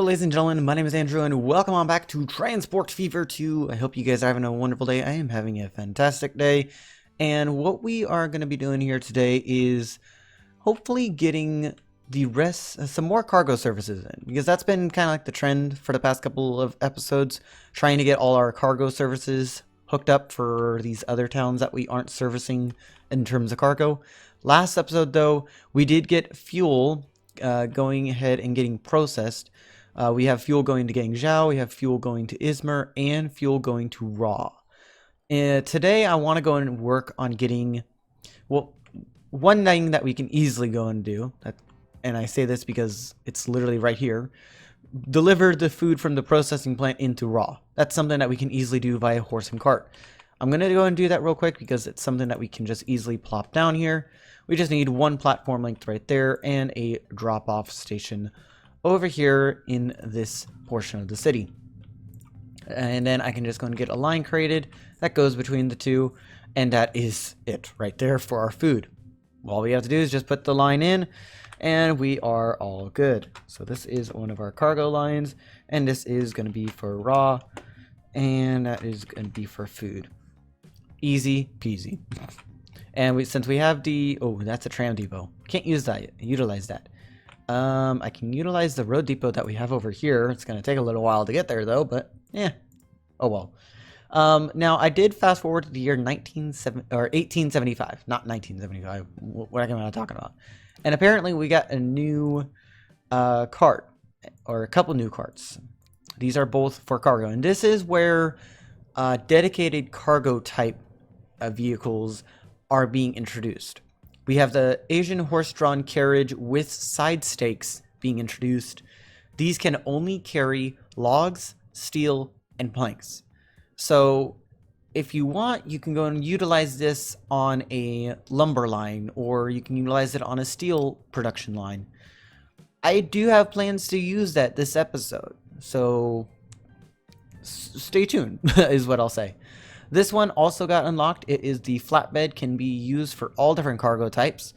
ladies and gentlemen, my name is Andrew and welcome on back to Transport Fever 2. I hope you guys are having a wonderful day. I am having a fantastic day. And what we are going to be doing here today is hopefully getting the rest, some more cargo services in. Because that's been kind of like the trend for the past couple of episodes. Trying to get all our cargo services hooked up for these other towns that we aren't servicing in terms of cargo. Last episode though, we did get fuel going ahead and getting processed. We have fuel going to Guangzhou, we have fuel going to Izmir, and fuel going to Raw. Today I want to go and work on getting, well, one thing that we can easily go and do, and I say this because it's literally right here, deliver the food from the processing plant into Raw. That's something that we can easily do via horse and cart. I'm going to go and do that real quick because it's something that we can just easily plop down here. We just need one platform linked right there and a drop-off station over here in this portion of the city. And then I can just go and get a line created that goes between the two, and that is it right there for our food. All we have to do is just put the line in and we are all good. So this is one of our cargo lines, and this is going to be for Raw, and that is going to be for food. Easy peasy. And since we have the, oh, that's a tram depot. Can't use that yet. Utilize that. I can utilize the road depot that we have over here. It's going to take a little while to get there though, but yeah. Oh well. Now I did fast forward to the year 1875, not 1975. What am I talking about? And apparently we got a new cart, or a couple new carts. These are both for cargo, and this is where dedicated cargo type vehicles are being introduced. We have the Asian horse-drawn carriage with side stakes being introduced. These can only carry logs, steel, and planks. So if you want, you can go and utilize this on a lumber line, or you can utilize it on a steel production line. I do have plans to use that this episode, so stay tuned is what I'll say. This one also got unlocked. It is the flatbed, can be used for all different cargo types,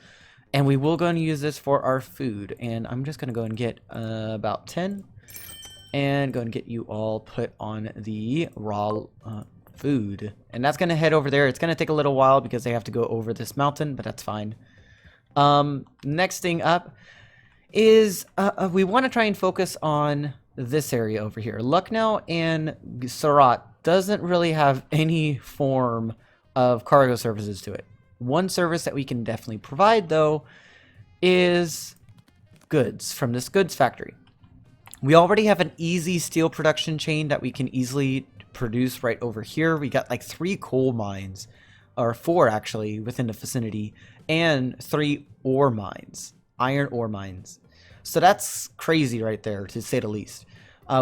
and we will go and use this for our food. And I'm just gonna go and get about 10 and go and get you all put on the raw food, and that's gonna head over there. It's gonna take a little while because they have to go over this mountain, but that's fine. Next thing up is we want to try and focus on this area over here. Lucknow and Surat doesn't really have any form of cargo services to it. One service that we can definitely provide though is goods from this goods factory. We already have an easy steel production chain that we can easily produce right over here. We got like 3 coal mines, or 4 actually, within the vicinity, and 3 ore mines, iron ore mines. So that's crazy right there, to say the least.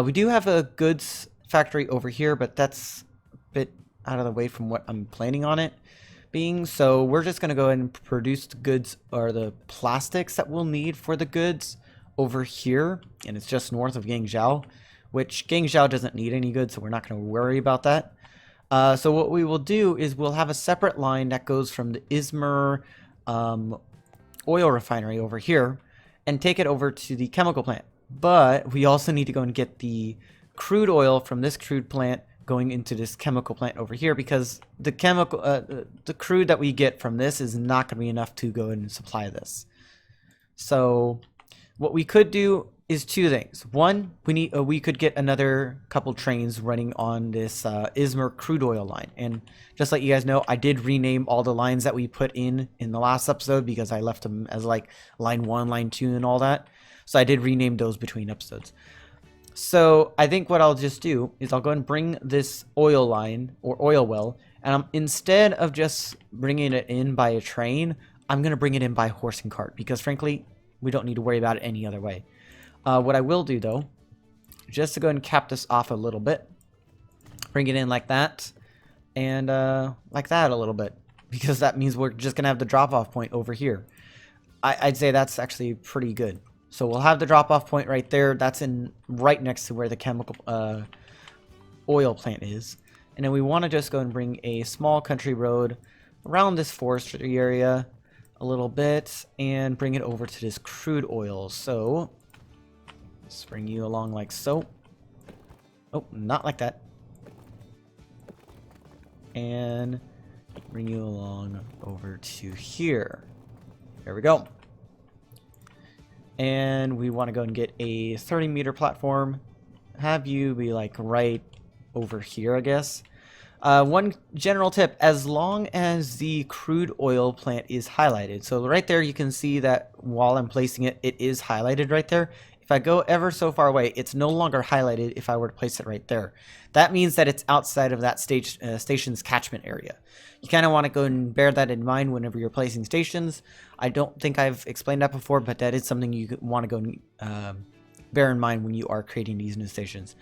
We do have a goods factory over here, but that's a bit out of the way from what I'm planning on it being. So we're just going to go ahead and produce the goods, or the plastics that we'll need for the goods, over here. And it's just north of Guangzhou, which Guangzhou doesn't need any goods, so we're not going to worry about that. So what we will do is we'll have a separate line that goes from the Izmir oil refinery over here and take it over to the chemical plant. But we also need to go and get the crude oil from this crude plant going into this chemical plant over here, because the chemical the crude that we get from this is not going to be enough to go and supply this. So what we could do is 2 things. One, we could get another couple trains running on this Izmir crude oil line. And just let you guys know, I did rename all the lines that we put in the last episode, because I left them as like line 1, line 2, and all that. So I did rename those between episodes. So I think what I'll just do is I'll go and bring this oil line, or oil well, and instead of just bringing it in by a train, I'm going to bring it in by horse and cart, because frankly, we don't need to worry about it any other way. What I will do though, just to go and cap this off a little bit, bring it in like that, and like that a little bit, because that means we're just going to have the drop-off point over here. I'd say that's actually pretty good. So we'll have the drop-off point right there. That's in right next to where the chemical oil plant is. And then we want to just go and bring a small country road around this forestry area a little bit and bring it over to this crude oil. So Just bring you along like so. Oh, not like that. And bring you along over to here. There we go. And we want to go and get a 30-meter platform. Have you be like right over here, I guess. One general tip, as long as the crude oil plant is highlighted. So right there, you can see that while I'm placing it, it is highlighted right there. If I go ever so far away, it's no longer highlighted if I were to place it right there. That means that it's outside of that station's catchment area. You kind of want to go and bear that in mind whenever you're placing stations. I don't think I've explained that before, but that is something you want to go and bear in mind when you are creating these new stations.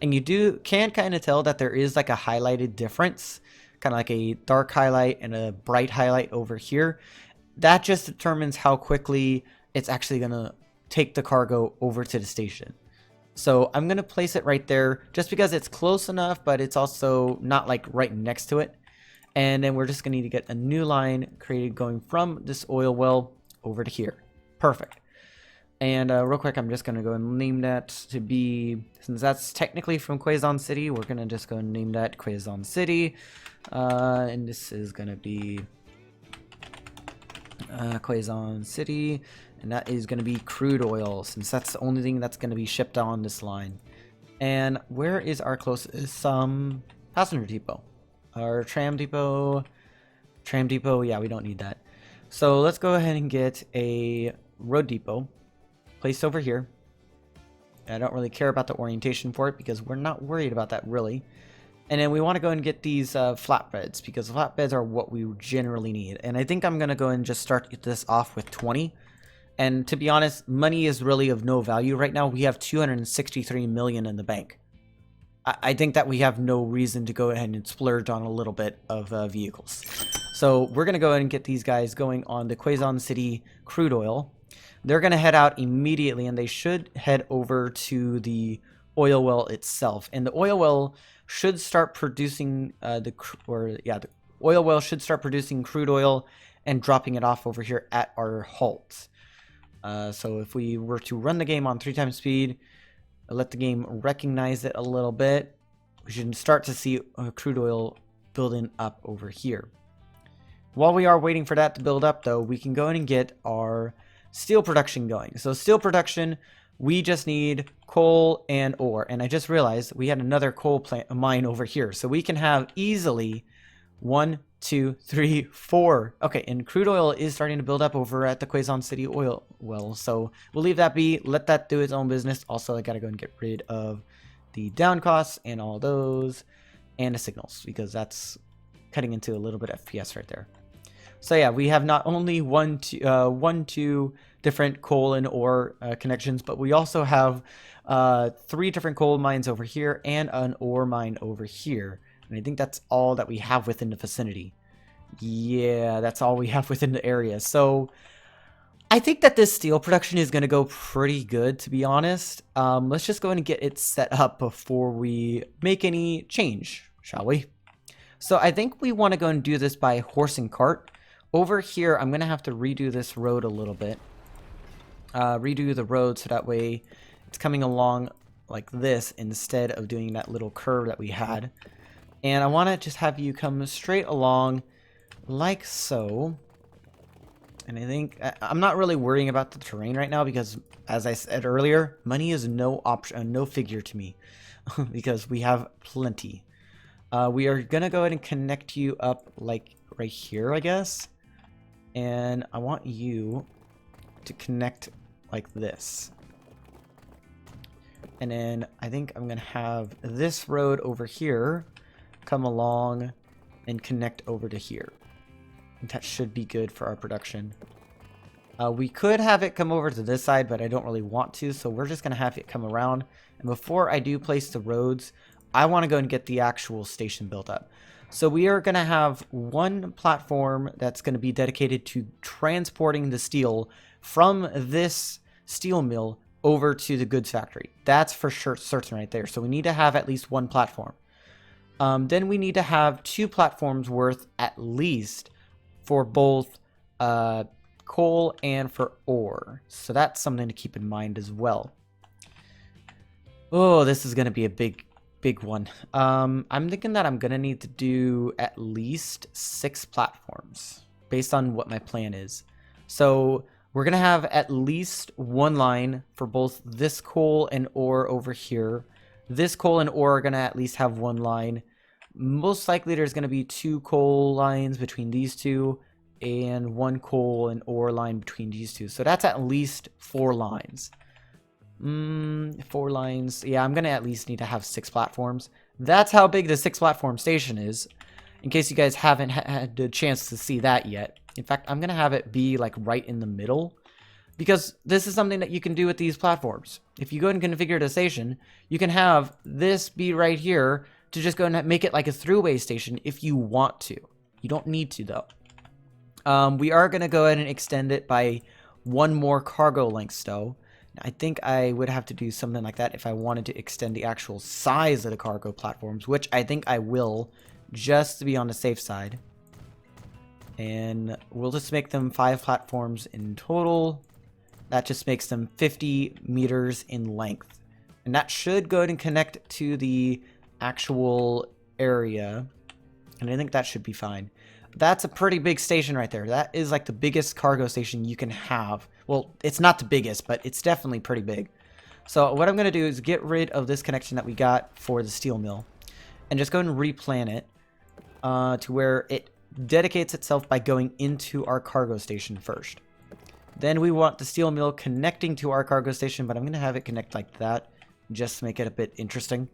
And you can kind of tell that there is like a highlighted difference, kind of like a dark highlight and a bright highlight over here. That just determines how quickly it's actually going to take the cargo over to the station. So I'm going to place it right there just because it's close enough, but it's also not like right next to it. And then we're just going to need to get a new line created going from this oil well over to here. Perfect. And real quick, I'm just going to go and name that to be, since that's technically from Quezon City, we're going to just go and name that Quezon City. And this is going to be Quezon City. And that is going to be crude oil, since that's the only thing that's going to be shipped on this line. And where is our closest passenger depot? Our tram depot. Tram depot, yeah, we don't need that. So let's go ahead and get a road depot placed over here. I don't really care about the orientation for it because we're not worried about that really. And then we want to go and get these flatbeds, because flatbeds are what we generally need. And I think I'm going to go and just start this off with 20. And to be honest, money is really of no value right now. We have 263 million in the bank. I think that we have no reason to go ahead and splurge on a little bit of vehicles. So we're going to go ahead and get these guys going on the Quezon City crude oil. They're going to head out immediately, and they should head over to the oil well itself. And the oil well should start producing the oil well should start producing crude oil and dropping it off over here at our halt. So if we were to run the game on 3x speed, let the game recognize it a little bit, we should start to see crude oil building up over here. While we are waiting for that to build up, though, we can go in and get our steel production going. So steel production, we just need coal and ore. And I just realized we had another coal mine over here. So we can have easily 1, 2, 3, 4. Okay, and crude oil is starting to build up over at the Quezon City oil well. So we'll leave that be. Let that do its own business. Also, I got to go and get rid of the down costs and all those and the signals, because that's cutting into a little bit of FPS right there. So yeah, we have not only two different coal and ore connections, but we also have 3 different coal mines over here and an ore mine over here. And I think that's all that we have within the vicinity. Yeah, that's all we have within the area. So I think that this steel production is going to go pretty good, to be honest. Let's just go ahead and get it set up before we make any change, shall we? So I think we want to go and do this by horse and cart. Over here, I'm going to have to redo this road a little bit. Redo the road so that way it's coming along like this instead of doing that little curve that we had. And I want to just have you come straight along like so. And I think I'm not really worrying about the terrain right now because, as I said earlier, money is no option, no figure to me because we have plenty. We are going to go ahead and connect you up like right here, I guess. And I want you to connect like this. And then I think I'm going to have this road over here come along and connect over to here. And that should be good for our production. We could have it come over to this side, but I don't really want to, so we're just going to have it come around. And before I do place the roads, I want to go and get the actual station built up. So we are going to have one platform that's going to be dedicated to transporting the steel from this steel mill over to the goods factory. That's for sure certain right there. So we need to have at least one platform. Then we need to have 2 platforms worth at least for both coal and for ore. So that's something to keep in mind as well. Oh, this is gonna be a big one. I'm thinking that I'm gonna need to do at least 6 platforms based on what my plan is. So we're gonna have at least one line for both this coal and ore over here. This coal and ore are gonna at least have one line. Most likely there's gonna be 2 coal lines between these two and 1 coal and ore line between these two. So that's at least 4 lines. 4 lines. Yeah, I'm gonna at least need to have 6 platforms. That's how big the 6 platform station is, in case you guys haven't had the chance to see that yet. In fact, I'm gonna have it be like right in the middle, because this is something that you can do with these platforms. If you go and configure the station, you can have this be right here to just go and make it like a throughway station if you want to. You don't need to though. We are gonna go ahead and extend it by 1 more cargo length though. I think I would have to do something like that if I wanted to extend the actual size of the cargo platforms, which I think I will, just to be on the safe side. And we'll just make them 5 platforms in total. That just makes them 50 meters in length. And that should go ahead and connect to the actual area. And I think that should be fine. That's a pretty big station right there. That is like the biggest cargo station you can have. Well, it's not the biggest, but it's definitely pretty big. So what I'm going to do is get rid of this connection that we got for the steel mill and just go and replan it to where it dedicates itself by going into our cargo station first. Then we want the steel mill connecting to our cargo station, but I'm going to have it connect like that just to make it a bit interesting.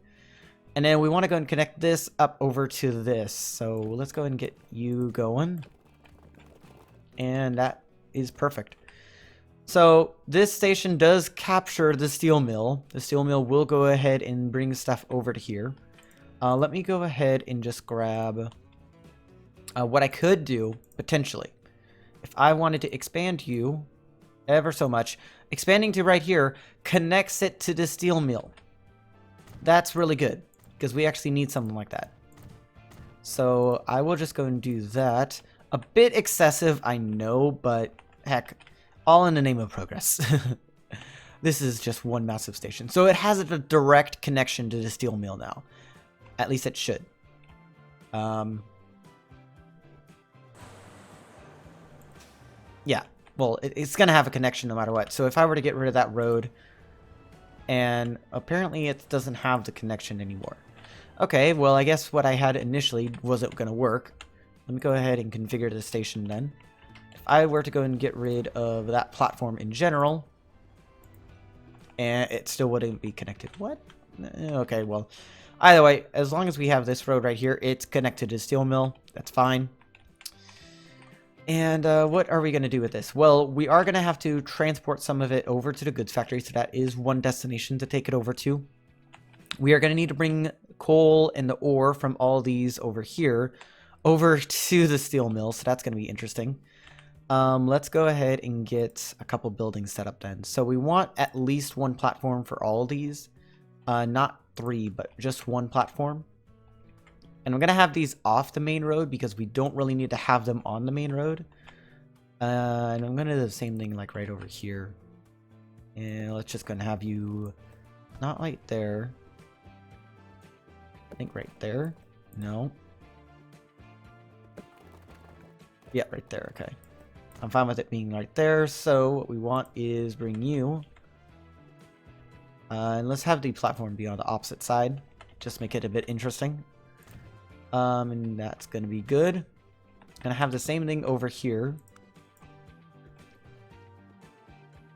And then we want to go and connect this up over to this. So let's go and get you going. And that is perfect. So this station does capture the steel mill. The steel mill will go ahead and bring stuff over to here. Let me go ahead and just grab what I could do, potentially. If I wanted to expand you ever so much, expanding to right here connects it to the steel mill. That's really good, because we actually need something like that. So I will just go and do that. A bit excessive, I know, but heck, all in the name of progress. This is just one massive station. So it has a direct connection to the steel mill now. At least it should. Yeah, well, it's going to have a connection no matter what. So if I were to get rid of that road, and apparently it doesn't have the connection anymore. Okay, well, I guess what I had initially wasn't going to work. Let me go ahead and configure the station then. If I were to go and get rid of that platform in general, and it still wouldn't be connected. What? Okay, well, either way, as long as we have this road right here, it's connected to steel mill. That's fine. And what are we going to do with this? Well, we are going to have to transport some of it over to the goods factory, so that is one destination to take it over to. We are going to need to bring coal and the ore from all these over here over to the steel mill, so that's going to be interesting. Let's go ahead and get a couple buildings set up then. So we want at least 1 platform for all these. Not 3, but just 1 platform. And I'm going to have these off the main road because we don't really need to have them on the main road. And I'm going to do the same thing like right over here. And let's just going to have you not right there. I think right there. No. Yeah, right there. Okay. I'm fine with it being right there. So what we want is bring you. And let's have the platform be on the opposite side. Just make it a bit interesting. And that's going to be good. Gonna have the same thing over here.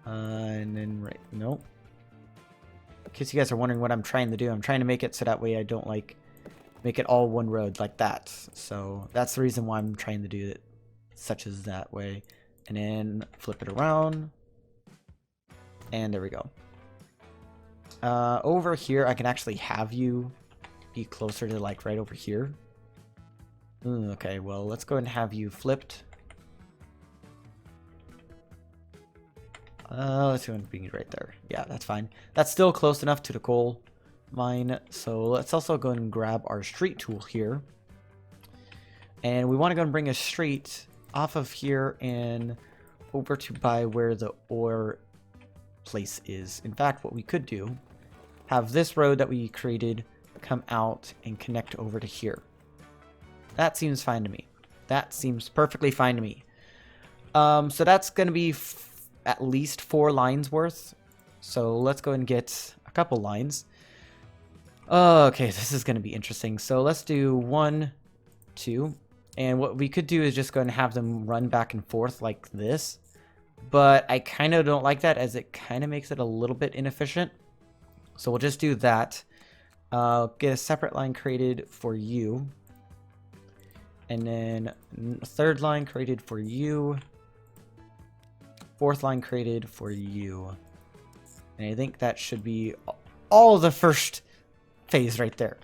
And then right, nope. In case you guys are wondering what I'm trying to do, I'm trying to make it so that way I don't like make it all one road like that. So that's the reason why I'm trying to do it such as that way. And then flip it around. And there we go. Over here, I can actually have you be closer to like right over here. Okay, well, let's go and have you flipped. Let's go and be right there. Yeah, that's fine. That's still close enough to the coal mine. So let's also go and grab our street tool here. And we want to go and bring a street off of here and over to by where the ore place is. In fact, what we could do have this road that we created come out and connect over to here. That seems fine to me. That seems perfectly fine to me. So that's going to be at least 4 lines worth. So let's go and get a couple lines. Okay, this is going to be interesting. So let's do 1, 2. And what we could do is just go and have them run back and forth like this. But I kind of don't like that, as it kind of makes it a little bit inefficient. So we'll just do that. Get a separate line created for you. And then a 3rd line created for you. 4th line created for you. And I think that should be all the first phase right there.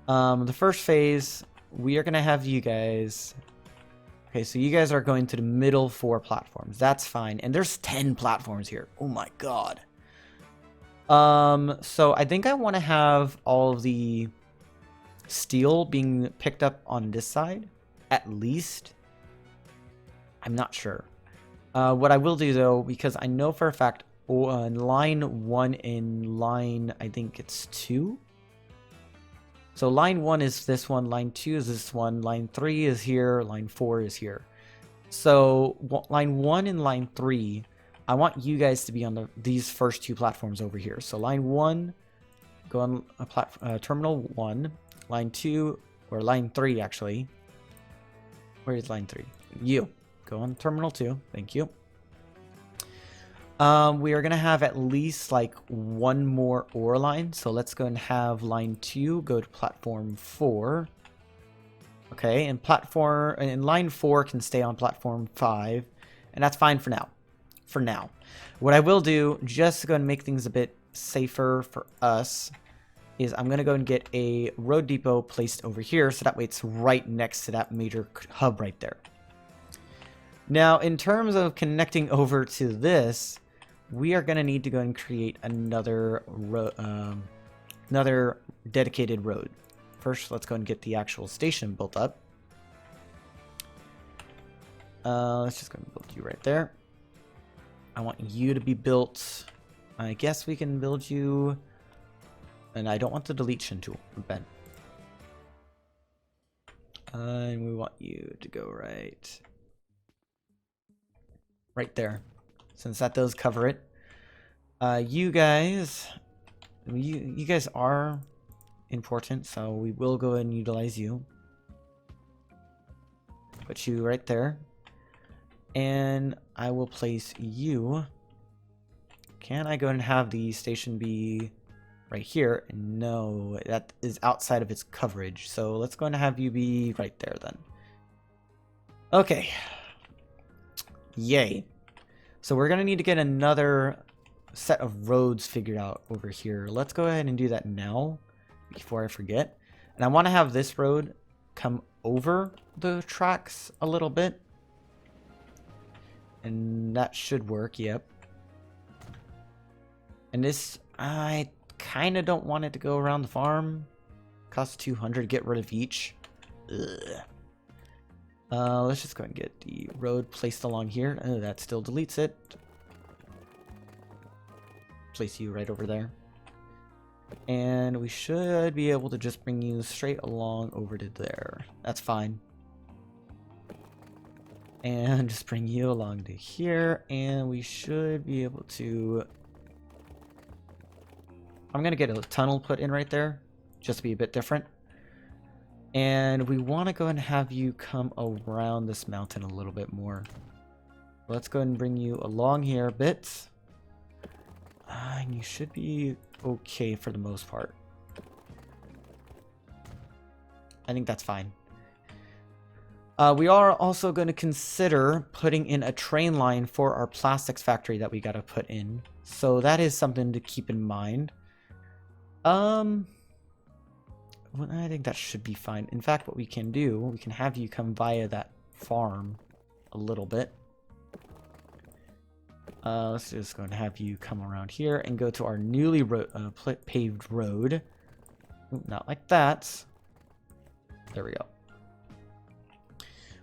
The first phase, we are going to have you guys... Okay, so you guys are going to the middle 4 platforms. That's fine. And there's 10 platforms here. Oh my god. So I think I want to have all of the steel being picked up on this side, at least. I'm not sure. What I will do, though, because I know for a fact line 1 and line, I think it's 2. So line 1 is this one, line 2 is this one, line 3 is here, line 4 is here. So line 1 and line 3, I want you guys to be on these first 2 platforms over here. So line 1, go on terminal 1, line 2, or line 3 actually. Where is line 3? You. Go on terminal 2, thank you. We are going to have at least like 1 more ore line. So let's go and have line 2 go to platform 4. Okay, and line 4 can stay on platform 5. And that's fine for now. For now. What I will do, just to go and make things a bit safer for us, is I'm going to go and get a road depot placed over here. So that way it's right next to that major hub right there. Now, in terms of connecting over to this, we are going to need to go and create another dedicated road. First, let's go and get the actual station built up. Let's just go and build you right there. I want you to be built. I guess we can build you. And I don't want the deletion tool, Ben. And we want you to go right there, since that does cover it. You guys are important, so we will go and utilize you. Put you right there, and I will place you. Can I go and have the station be right here? No, that is outside of its coverage, so let's go and have you be right there then. Okay. Yay. So we're going to need to get another set of roads figured out over here. Let's go ahead and do that now before I forget. And I want to have this road come over the tracks a little bit. And that should work, yep. And this, I kind of don't want it to go around the farm. Costs 200 to get rid of each. Ugh. Let's just go ahead and get the road placed along here. Oh, that still deletes it. Place you right over there. And we should be able to just bring you straight along over to there. That's fine. And just bring you along to here. And we should be able to... I'm going to get a tunnel put in right there, just to be a bit different. And we want to go and have you come around this mountain a little bit more. Let's go and bring you along here a bit. And you should be okay for the most part. I think that's fine. We are also going to consider putting in a train line for our plastics factory that we got to put in. So that is something to keep in mind. Well, I think that should be fine. In fact, what we can do, we can have you come via that farm a little bit. Let's just go and have you come around here and go to our newly paved road. Ooh, not like that. There we go.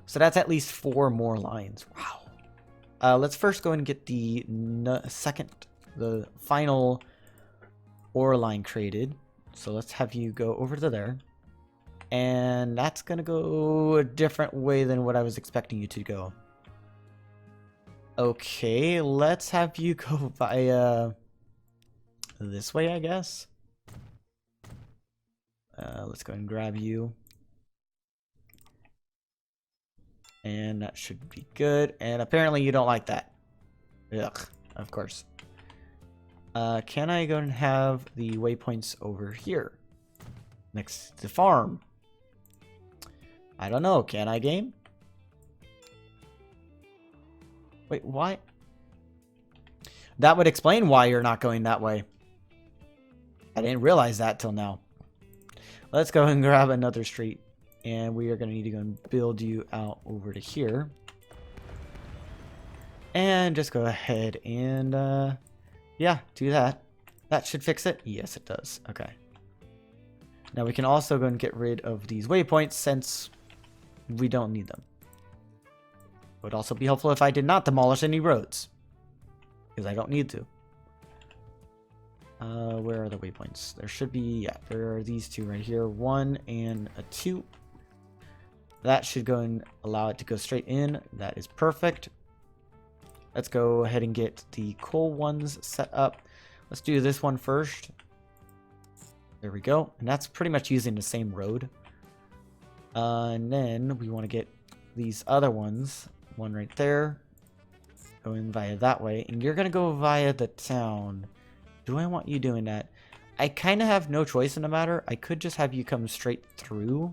So that's at least 4 more lines. Wow. Let's first go and get the final ore line created. So let's have you go over to there. And that's going to go a different way than what I was expecting you to go. Okay, let's have you go via this way, I guess. Let's go and grab you. And that should be good. And apparently you don't like that. Ugh, of course. Can I go and have the waypoints over here? Next to farm. I don't know. Can I, game? Wait, why? That would explain why you're not going that way. I didn't realize that till now. Let's go and grab another street. And we are going to need to go and build you out over to here. And just go ahead and, yeah, do that. That should fix it. Yes, it does. Okay. Now we can also go and get rid of these waypoints since we don't need them. It would also be helpful if I did not demolish any roads. Because I don't need to. Where are the waypoints? There should be, yeah, there are these two right here. 1 and a 2. That should go and allow it to go straight in. That is perfect. Let's go ahead and get the coal ones set up. Let's do this one first. There we go. And that's pretty much using the same road. And then we want to get these other ones. One right there. Going via that way. And you're going to go via the town. Do I want you doing that? I kind of have no choice in the matter. I could just have you come straight through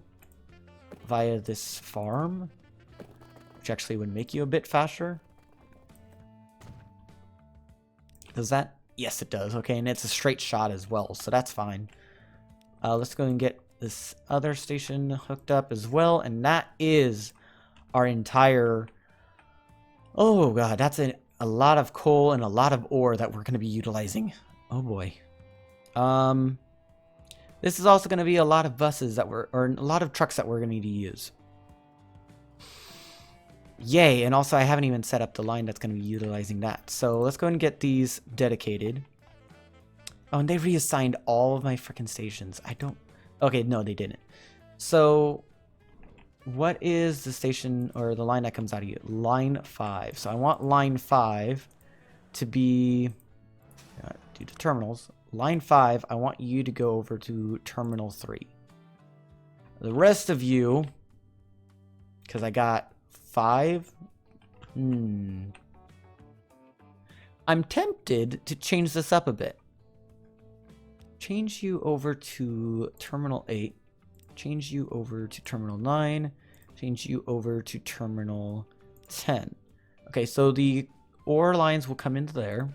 via this farm, which actually would make you a bit faster. Does that? Yes, it does. Okay, and it's a straight shot as well, so that's fine. Let's go and get this other station hooked up as well, and that is our entire... Oh god, that's a lot of coal and a lot of ore that we're going to be utilizing. Oh boy. This is also going to be a lot of buses that or a lot of trucks that we're going to need to use. Yay, and also I haven't even set up the line that's going to be utilizing that. So let's go and get these dedicated. Oh, and they reassigned all of my freaking stations. I don't... Okay, no, they didn't. So what is the station or the line that comes out of you? Line 5. So I want line 5 to be... due to terminals. Line 5, I want you to go over to Terminal 3. The rest of you, because I got 5. I'm tempted to change this up a bit. Change you over to Terminal 8. Change you over to Terminal 9. Change you over to Terminal 10. Okay, so the ore lines will come into there.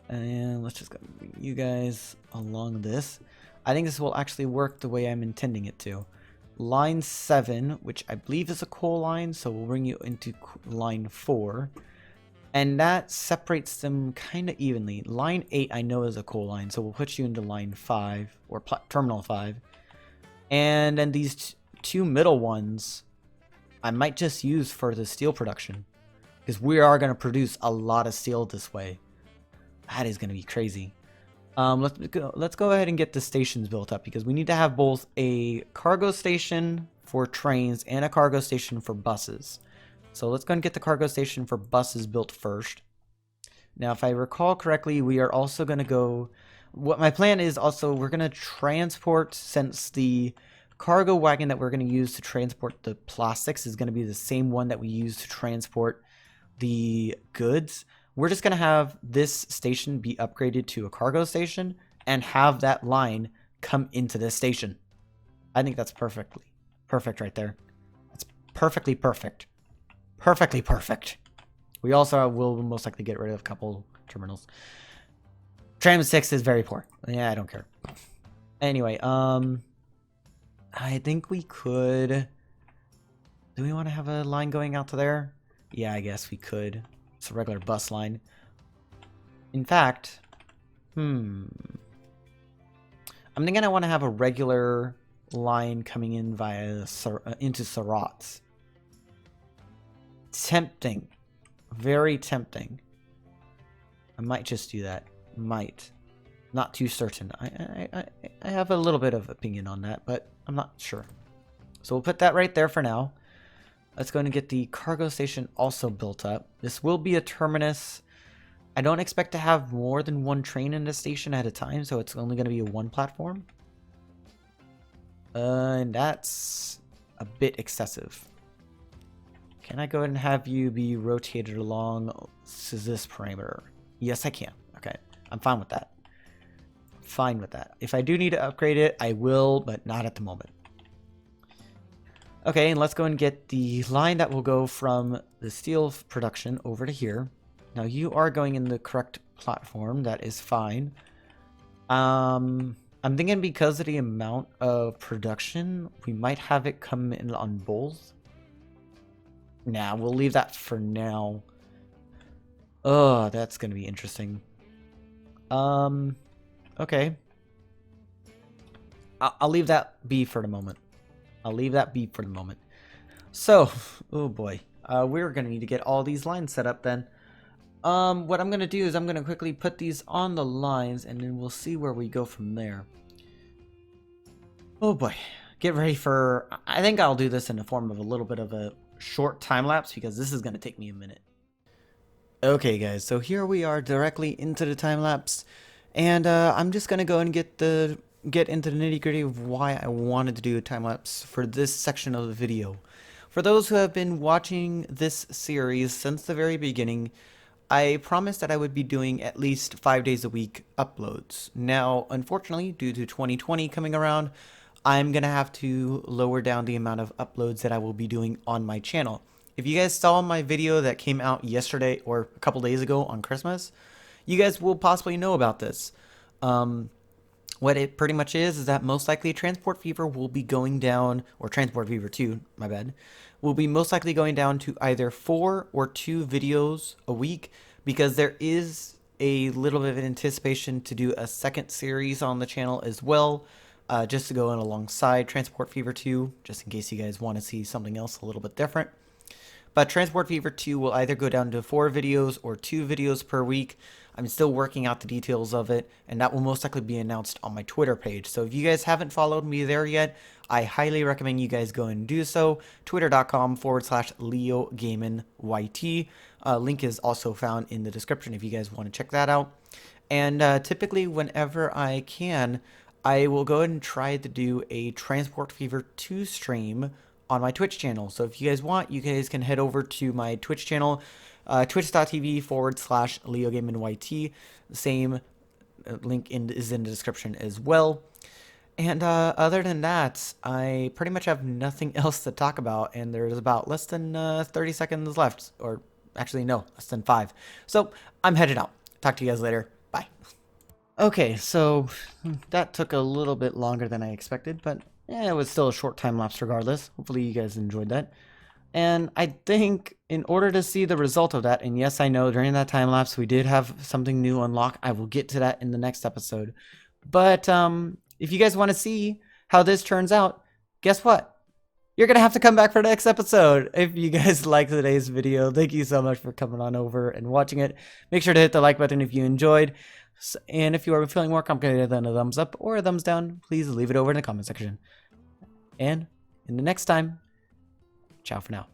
And let's just go bring you guys along this. I think this will actually work the way I'm intending it to. Line 7, which I believe is a coal line, so we'll bring you into line 4. And that separates them kind of evenly. Line 8 I know is a coal line, so we'll put you into line 5, or Terminal 5. And then these two middle ones, I might just use for the steel production. Because we are going to produce a lot of steel this way. That is going to be crazy. Let's go ahead and get the stations built up because we need to have both a cargo station for trains and a cargo station for buses. So let's go and get the cargo station for buses built first. Now, if I recall correctly, we are also going to go... What my plan is also, we're going to transport, since the cargo wagon that we're going to use to transport the plastics is going to be the same one that we use to transport the goods. We're just going to have this station be upgraded to a cargo station and have that line come into this station. I think that's perfect right there. That's perfectly perfect. Perfectly perfect. We also will most likely get rid of a couple terminals. Tram 6 is very poor. Yeah, I don't care. Anyway, I think we could... Do we want to have a line going out to there? Yeah, I guess we could. It's a regular bus line. In fact, I'm thinking I want to have a regular line coming in via into Sarats. Tempting. Very tempting. I might just do that. Might. Not too certain. I have a little bit of opinion on that, but I'm not sure. So we'll put that right there for now. Let's go and get the cargo station also built up. This will be a terminus. I don't expect to have more than one train in the station at a time, so it's only going to be one platform. And that's a bit excessive. Can I go ahead and have you be rotated along this parameter? Yes, I can. Okay, I'm fine with that. Fine with that. If I do need to upgrade it, I will, but not at the moment. Okay, and let's go and get the line that will go from the steel production over to here. Now you are going in the correct platform. That is fine. I'm thinking because of the amount of production, we might have it come in on both. Nah, we'll leave that for now. Oh, that's gonna be interesting. Okay. I'll leave that be for the moment. I'll leave that be for the moment. So, oh boy, we're gonna need to get all these lines set up then. What I'm gonna do is I'm gonna quickly put these on the lines, and then we'll see where we go from there. Oh boy, get ready for. I think I'll do this in the form of a little bit of a short time lapse because this is gonna take me a minute. Okay, guys, so here we are directly into the time lapse, and I'm just gonna go and get into the nitty-gritty of why I wanted to do a time lapse for this section of the video. For those who have been watching this series since the very beginning, I promised that I would be doing at least 5 days a week uploads. Now, unfortunately, due to 2020 coming around, I'm gonna have to lower down the amount of uploads that I will be doing on my channel. If you guys saw my video that came out yesterday or a couple days ago on Christmas, you guys will possibly know about this. What it pretty much is that most likely Transport Fever will be going down, or Transport Fever 2, my bad, will be most likely going down to either 4 or 2 videos a week, because there is a little bit of anticipation to do a second series on the channel as well, just to go in alongside Transport Fever 2, just in case you guys want to see something else a little bit different. But Transport Fever 2 will either go down to 4 videos or 2 videos per week. I'm still working out the details of it, and that will most likely be announced on my Twitter page. So if you guys haven't followed me there yet, I highly recommend you guys go and do so. Twitter.com/LeoGaminYT. Link is also found in the description if you guys want to check that out. And typically, whenever I can, I will go ahead and try to do a Transport Fever 2 stream on my Twitch channel. So if you guys want, you guys can head over to my Twitch channel, twitch.tv/LeoGaminYT. The same link is in the description as well. And other than that, I pretty much have nothing else to talk about, and there's about less than 30 seconds left, or actually no, less than 5. So I'm headed out. Talk to you guys later. Bye. Okay, so that took a little bit longer than I expected, but it was still a short time lapse regardless. Hopefully you guys enjoyed that. And I think in order to see the result of that, and yes, I know during that time lapse we did have something new unlock. I will get to that in the next episode. But if you guys want to see how this turns out, guess what? You're going to have to come back for the next episode. If you guys liked today's video, thank you so much for coming on over and watching it. Make sure to hit the like button if you enjoyed. And if you are feeling more complicated than a thumbs up or a thumbs down, please leave it over in the comment section. And in the next time, ciao for now.